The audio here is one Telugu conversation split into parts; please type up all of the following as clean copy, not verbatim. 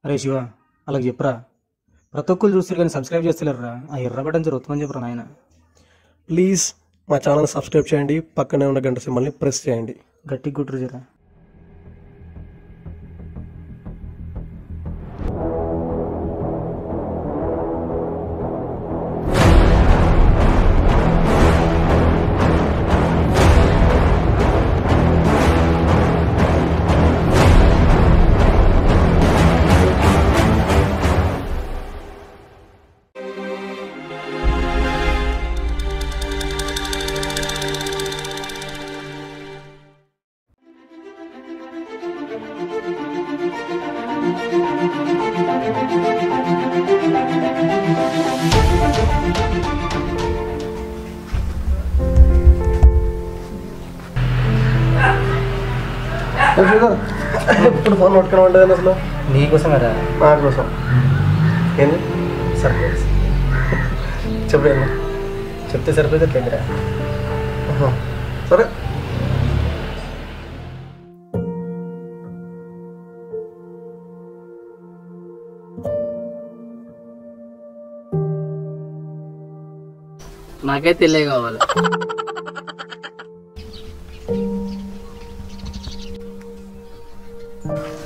అరే శివ, అలాగ చెప్పురా. ప్రతి ఒక్కరు చూస్తారు కానీ సబ్స్క్రైబ్ చేస్తలేరురా. ఆ ఎర్ర బటన్ జరుగుతుందని చెప్పరా నాయన. ప్లీజ్ మా ఛానల్ సబ్స్క్రైబ్ చేయండి, పక్కనే ఉన్న గంట సింబల్ని ప్రెస్ చేయండి. గట్టి గుట్రు జరా. ఇప్పుడు ఫోన్ పట్టుకుని ఉంటుంది అసలు నీకోసం కదా. నా కోసం ఏంది సర్ప్రైజ్ చెప్పేది చెప్తే సరిపోతే ఎట్లేదురా. సరే నాకైతే తెల్లే కావాలి.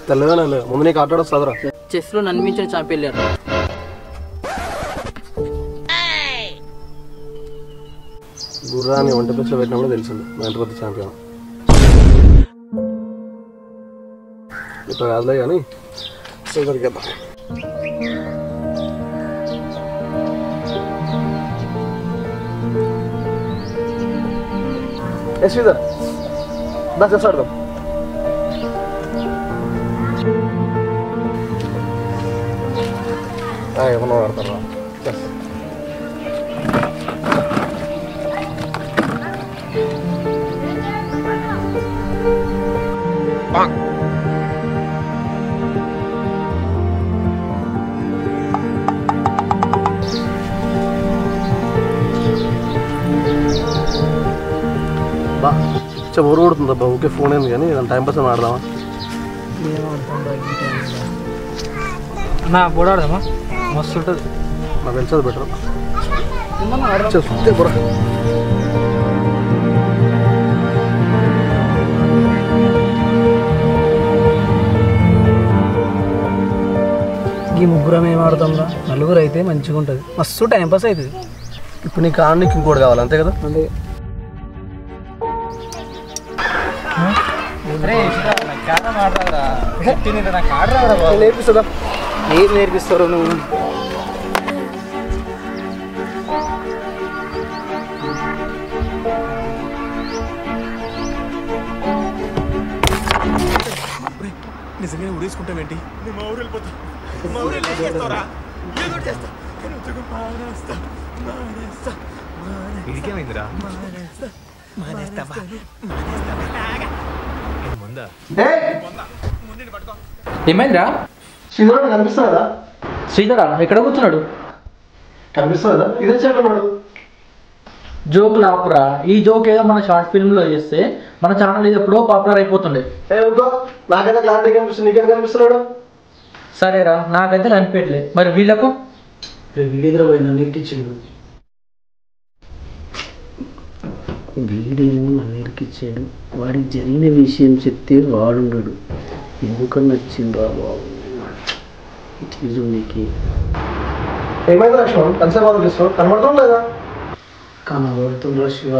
తెల్లగానే లేదు. ముందు నీకు ఆట వస్తుందిరా. చెస్ లో నన్ను మించిన ఛాంపియన్ లేరు. గుర్రాన్ని ఒంటి పిచ్చిలో పెట్టినప్పుడు తెలిసింది మా ఇంటి పెద్ద ఛాంపియన్. ఇప్పుడు కాదులే కానీ దొరికేద్దాం. శ్రీధర్ దా చెస్ ఆడదాం. ఏమన్నా ఆడతారా చెస్? బా బోరు కొడుతుంది అబ్బా. ఓకే ఫోన్ ఏంది కానీ టైం పాస్ అని ఆడదామా? నా కూడా ఆడదామా? మస్తు ఉంటుంది. నాకు తెలిసేది బెటర్ చూస్తే బుర్ర. ఈ ముగ్గురం ఏం ఆడతాంరా? నలుగురు అయితే మంచిగా ఉంటుంది, మస్తు టైంపాస్ అవుతుంది. ఇప్పుడు నీకు ఆడనికి ఇంకోటి కావాలి అంతే కదా? అంటే నేర్పిస్తుందా? ఏం నేర్పిస్తారు నువ్వు? నిజంగానే ఉడేసుకుంటావేంటి? మా ఊరు వెళ్ళిపోతా. మా ఊరు వెళ్ళేస్తారా? ఏదో చేస్తా. ఇదికేమైందిరా? ఏమైందిరా? శ్రీధర్ కనిపిస్తుందా? శ్రీధరా ఎక్కడ కూర్చున్నాడు? కనిపిస్తుందా? ఇదే చేయడం జోక్ లాపురా. ఈ జోక్ ఏదో మన షార్ట్ ఫిల్మ్ లో చేస్తే మన ఛానల్ ఇది ఎప్పుడో పాపులర్ అయిపోతుండే. నాకైతే క్లారిటీ కనిపిస్తుంది, నీకేం కనిపిస్తున్నాడు? సరేరా, నాకైతే కనిపించలే. మరి వీళ్ళకు వీడియో పోయినా నీటిచ్చిండు. వీడేమో నన్ను వాడికి జరిగిన విషయం చెప్తే వాడుండడు. ఎందుకని వచ్చిందా బాబు నీకు? ఏమైంది లక్ష్మణ్? కలిసే వాళ్ళు తీసుకో కనబడతాం లేదా? కనబడుతుండ్రా శివ.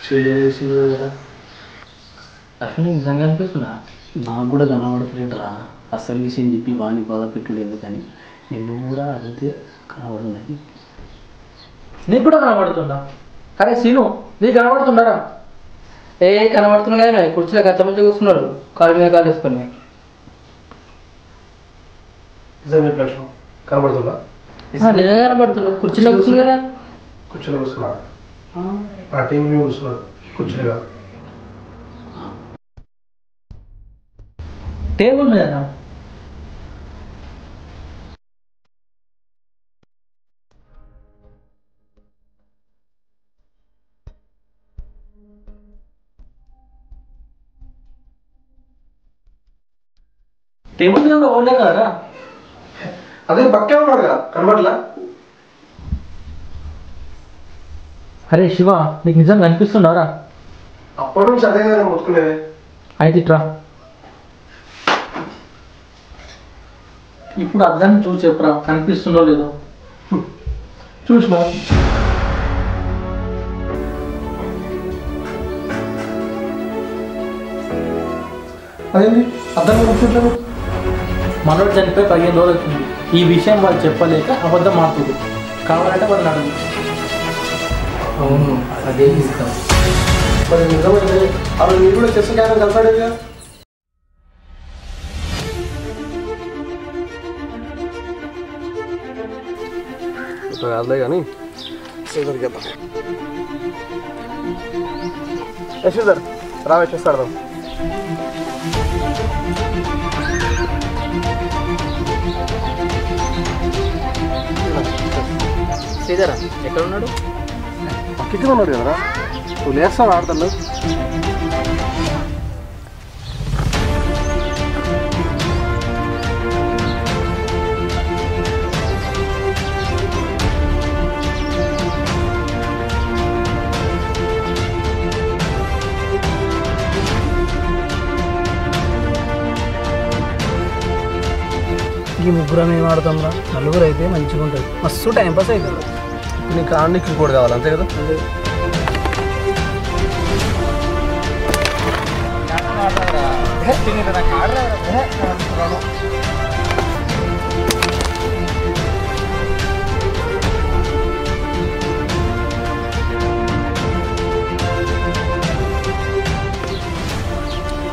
శివ అసలు నిజంగా అనిపిస్తున్నా. నాకు కూడా కనబడట్లేదురా. అసలు విషయం చెప్పి వాడిని బాధ పెట్టుడు ఎందుకని. నిన్ను కూడా అంతే కనబడున్నది. నీకు కూడా కనబడుతుందా? అరే సీను, నీకు కనబడుతున్నారా? కనబడుతున్నా కదా, కుర్చీలో గంట మంచి కూర్చున్నాడు కాలు మీద కాలు వేసుకొని. లక్ష్మణ్ కనబడుతుందా? నిజంగా కనబడుతున్నాడు. కుర్చీలో కూర్చున్నా కదా. కూర్చొని కూర్చున్నాడు. ఆ టీం మీద కూర్చున్నాడు కుర్చీగా. టేబుల్ మీద టేబుల్ మీద ఓన్లే కదరా. అదే పక్కే ఉన్నాడు కదా కనబడలా. అరే శివ, నీకు నిజంగా అనిపిస్తున్నారా? అప్పటి నుంచి అదే కదా మొత్తుకునేది. అయితే ఇట్రా. ఇప్పుడు అర్థాన్ని చూసి చెప్పురా, కనిపిస్తుందో లేదో. చూసినా అదేంటి అర్థం కూర్చుంటాను. మనోడు చనిపోయి 15 రోజులు అవుతుంది. ఈ విషయం వాళ్ళు చెప్పలేక అబద్ధం మాట్లాడు. కావాలంటే వాళ్ళు అడుగు. అవును, అదే ఇస్తాం. మరి నిజమైతే అప్పుడు మీరు కూడా చెస్ క్యారం కలిసాడేగా. ఇప్పుడు కాదులే కానీ శ్రీధర్కి వెళ్దాం. శ్రీధర్ రావే చెస్ ఆడదాం. శ్రీధర్ ఎక్కడ ఉన్నాడు? పక్కకి ఉన్నాడు కదరా, నువ్వు లేస్తావు ఆడతాను. ఈ ముగ్గురం ఏం ఆడతాం రా, నలుగురు అయితే మంచిగా ఉంటుంది, మస్తు టైంపాస్ అవుతుంది. ఇప్పుడు నీకు ఆడడానికి ఇంకోటి కావాలి అంతే కదా.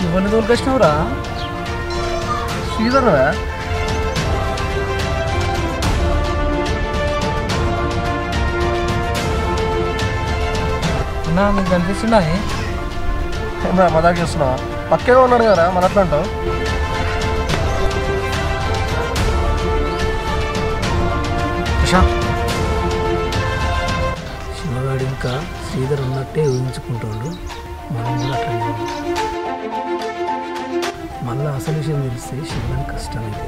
నువ్వు తోలుకొచ్చినావురా? శ్రీధర్ అన్నా నీకు కనిపిస్తున్నా? ఏమరా మజాక్ చేస్తున్నావా? పక్కేగా ఉన్నాడు కదా మన అట్లా అంటావు. శివగాడు ఇంకా శ్రీధర్ ఉన్నట్టే ఊహించుకుంటాడు. మనం కూడా అట్లా మళ్ళీ అసలు విషయం తెలిస్తే శివగానికి కష్టమైతే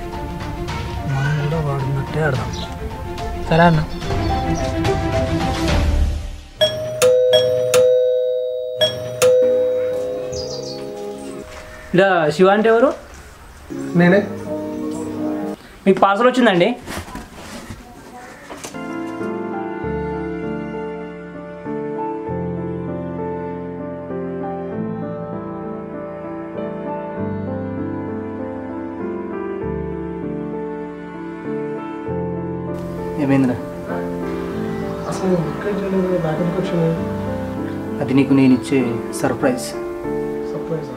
మనం కూడా వాడున్నట్టే ఆడదాం. సరే అన్న. ఇలా శివ అంటే ఎవరు? నేనే. మీకు పార్సల్ వచ్చిందండి. ఏమైందిరా? అసలు బ్యాకెట్కి వచ్చింది. అది నీకు నేను ఇచ్చే సర్ప్రైజ్. సర్ప్రైజ్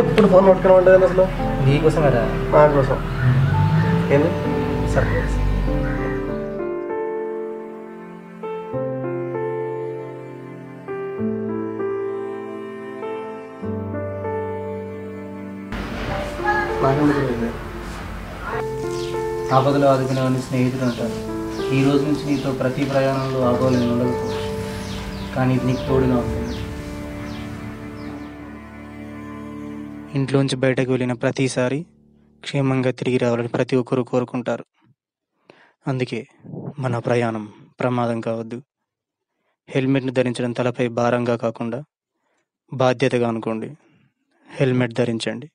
ఇప్పుడు ఫోన్ పట్టుకుని ఉంటుంది అసలు. నీకోసం కదా. నా కోసం. ఏంది సర్ప్రైజ్. ఆపదలో ఆదుకునేవాడిని స్నేహితుడు అంటారు. ఈ రోజు నుంచి నీతో ప్రతి ప్రయాణంలో ఆగోలేని ఉండకపోవచ్చు, కానీ ఇది నీకు తోడుగా ఉంటుంది. ఇంట్లోంచి బయటకు వెళ్ళిన ప్రతిసారి క్షేమంగా తిరిగి రావాలని ప్రతి ఒక్కరూ కోరుకుంటారు. అందుకే మన ప్రయాణం ప్రమాదం కావద్దు. హెల్మెట్ను ధరించడం తలపై భారంగా కాకుండా బాధ్యతగా అనుకోండి. హెల్మెట్ ధరించండి.